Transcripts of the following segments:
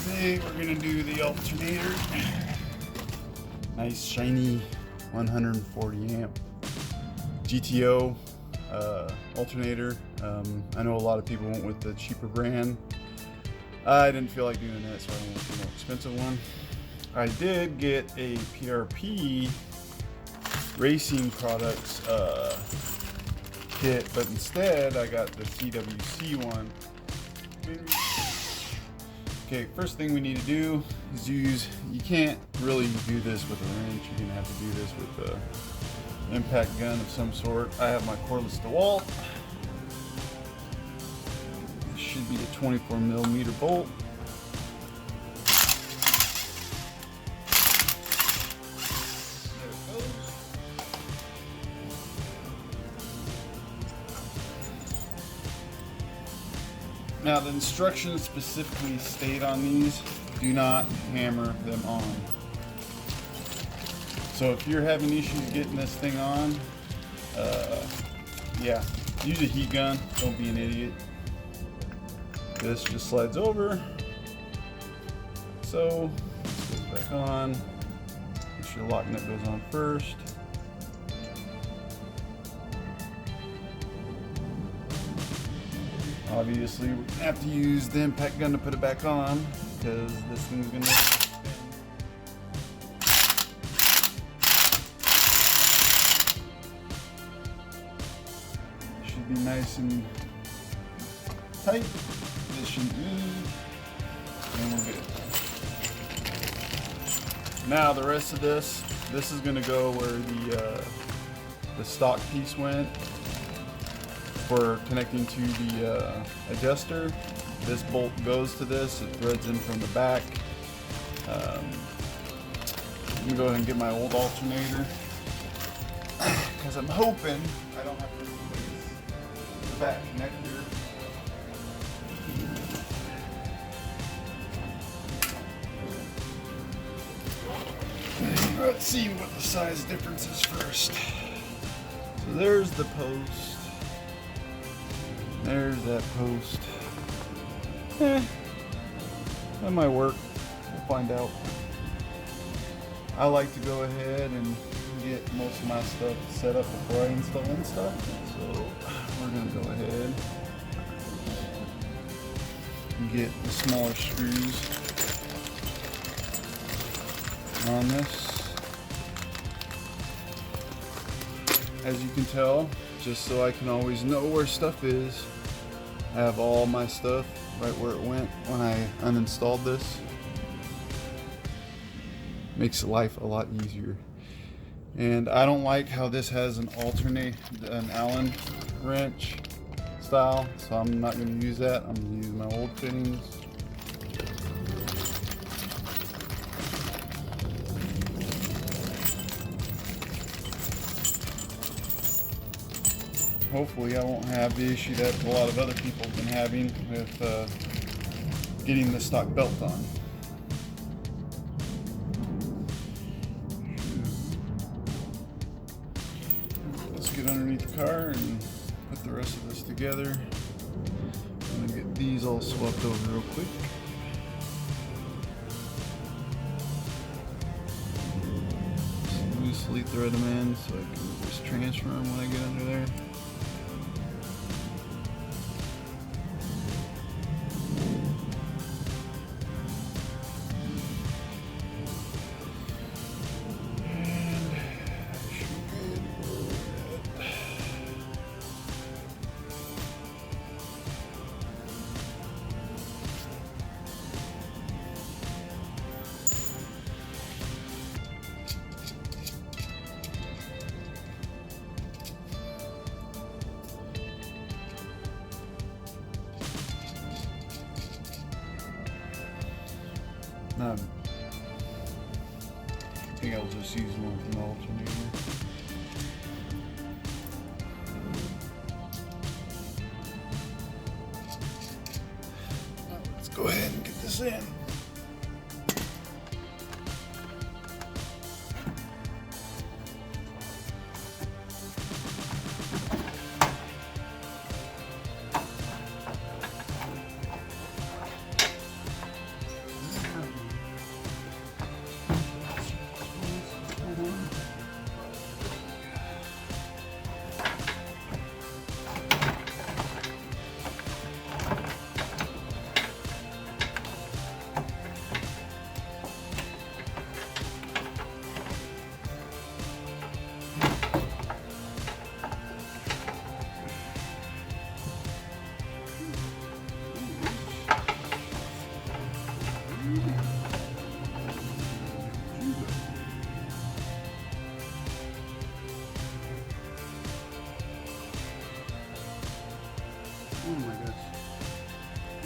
Today we're gonna do the alternator. Nice shiny 140 amp GTO alternator. I know a lot of people went with the cheaper brand. I didn't feel like doing that, so I went with the more expensive one. I did get a PRP racing products kit, but instead I got the CWC one. Okay, first thing we need to do is you can't really do this with a wrench. You're gonna have to do this with an impact gun of some sort. I have my cordless DeWalt. This should be a 24mm bolt. There it goes. Now the instructions specifically state on these, do not hammer them on. So if you're having issues getting this thing on, yeah, use a heat gun, don't be an idiot. This just slides over. So this goes back on. Make sure the lock nut goes on first. Obviously, we have to use the impact gun to put it back on because this thing's gonna spin. Should be nice and tight. This should ease, and we're good. Now the rest of this is gonna go where the stock piece went. For connecting to the adjuster. This bolt goes to this, it threads in from the back. I'm gonna go ahead and get my old alternator because I'm hoping I don't have to replace the back connector. Let's see what the size difference is first. So there's the post. There's that post. That might work. We'll find out. I like to go ahead and get most of my stuff set up before I install in stuff. So we're gonna go ahead and get the smaller screws on this. As you can tell, just so I can always know where stuff is, I have all my stuff right where it went when I uninstalled this. Makes life a lot easier. And I don't like how this has an Allen wrench style, so I'm not going to use that. I'm going to use my old fittings. Hopefully I won't have the issue that a lot of other people have been having with getting the stock belt on. Let's get underneath the car and put the rest of this together. I'm gonna get these all swapped over real quick. Just loosely thread them in so I can just transfer them when I get under there. I think I'll just use one from the alternator. Let's go ahead and get this in.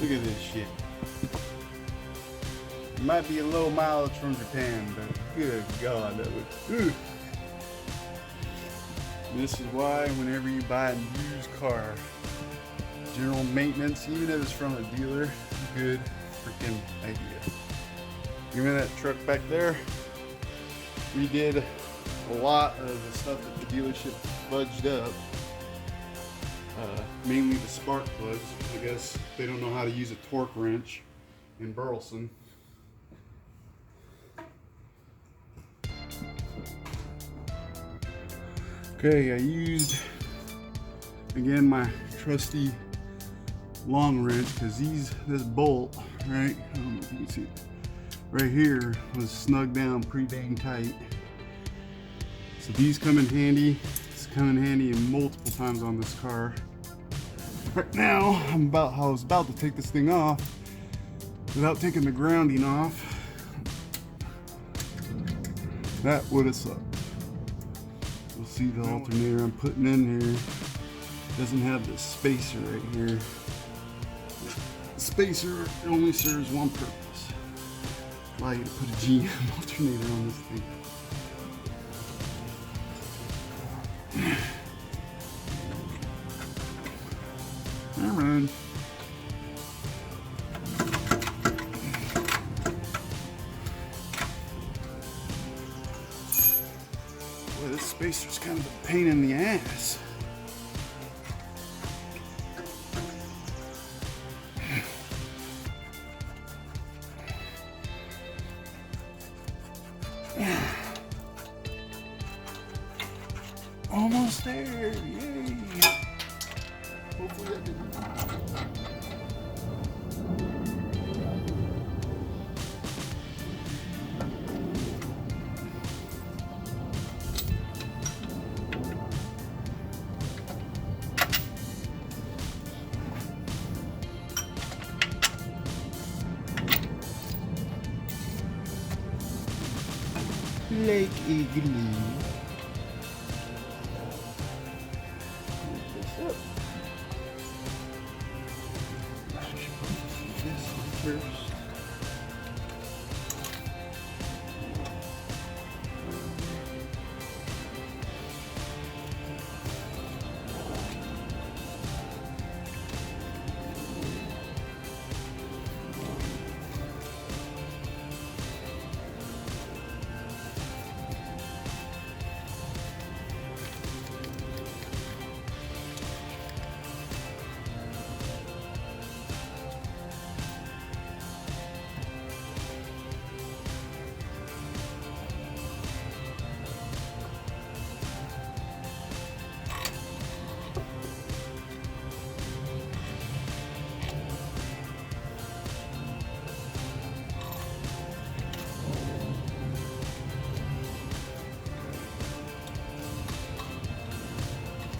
Look at this shit. It might be a low mileage from Japan, but good God, that looks good. This is why whenever you buy a used car, general maintenance, even if it's from a dealer, good freaking idea. Give me that truck back there. We did a lot of the stuff that the dealership fudged up. Mainly the spark plugs. I guess they don't know how to use a torque wrench in Burleson. Okay, I used again my trusty long wrench because this bolt, right? I don't know if you can see it. Right here was snug down pretty dang tight. So these come in handy. It's come in handy multiple times on this car. Right now, I was about to take this thing off without taking the grounding off. That would have sucked. You'll see the alternator I'm putting in here doesn't have this spacer right here. The spacer only serves one purpose. Allow you to put a GM alternator on this thing. Alright. Boy, this spacer's kind of a pain in the ass. Almost there, yay! Hopefully I didn't. Lake Eagle. First.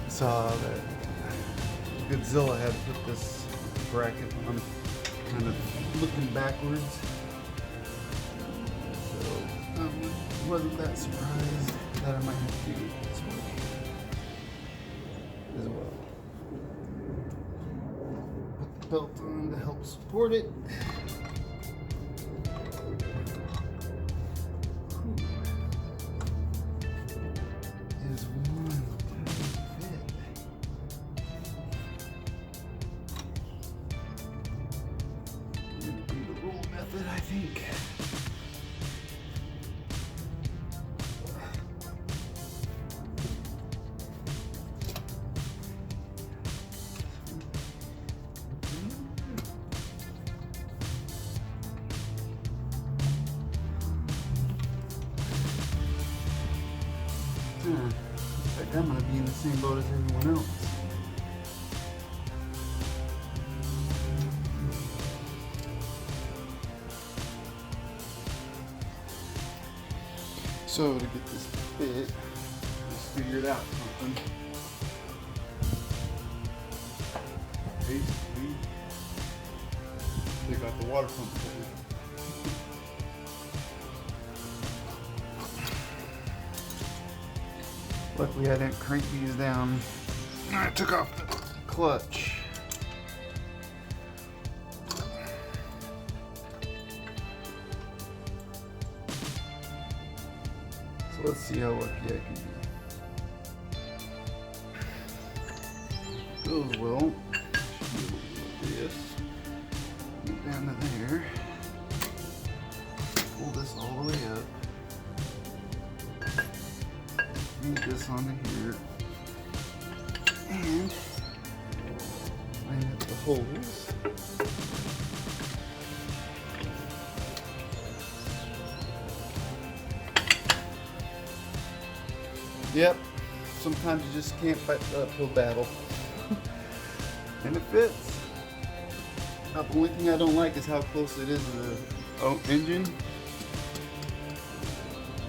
Saw that Godzilla had put this bracket on, kind of looking backwards. So wasn't that surprised that I might have to do it this way as well. Put the belt on to help support it. Is one. I think. Looks like I'm gonna be in the same boat as everyone else. So to get this to fit, just figured out something. Basically, they got the water pump pulley. Luckily I didn't crank these down. I took off the clutch. Let's see how lucky I can be. Goes well. Should be able to do this. Get down to there. Pull this all the way up. Move this onto here. And line up the holes. Yep, sometimes you just can't fight the uphill battle. And it fits. Now, the only thing I don't like is how close it is to the engine.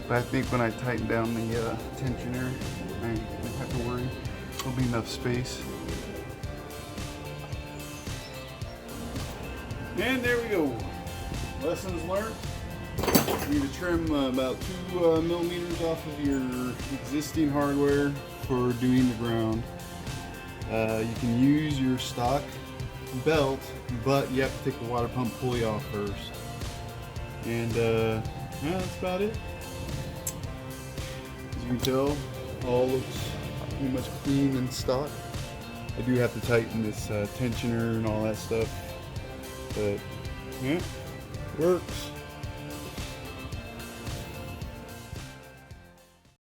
But I think when I tighten down the tensioner, I don't have to worry. There'll be enough space. And there we go. Lessons learned. You need to trim about 2 millimeters off of your existing hardware for doing the ground. You can use your stock belt, but you have to take the water pump pulley off first. And yeah, that's about it. As you can tell, all looks pretty much clean and stock. I do have to tighten this tensioner and all that stuff, but yeah, works.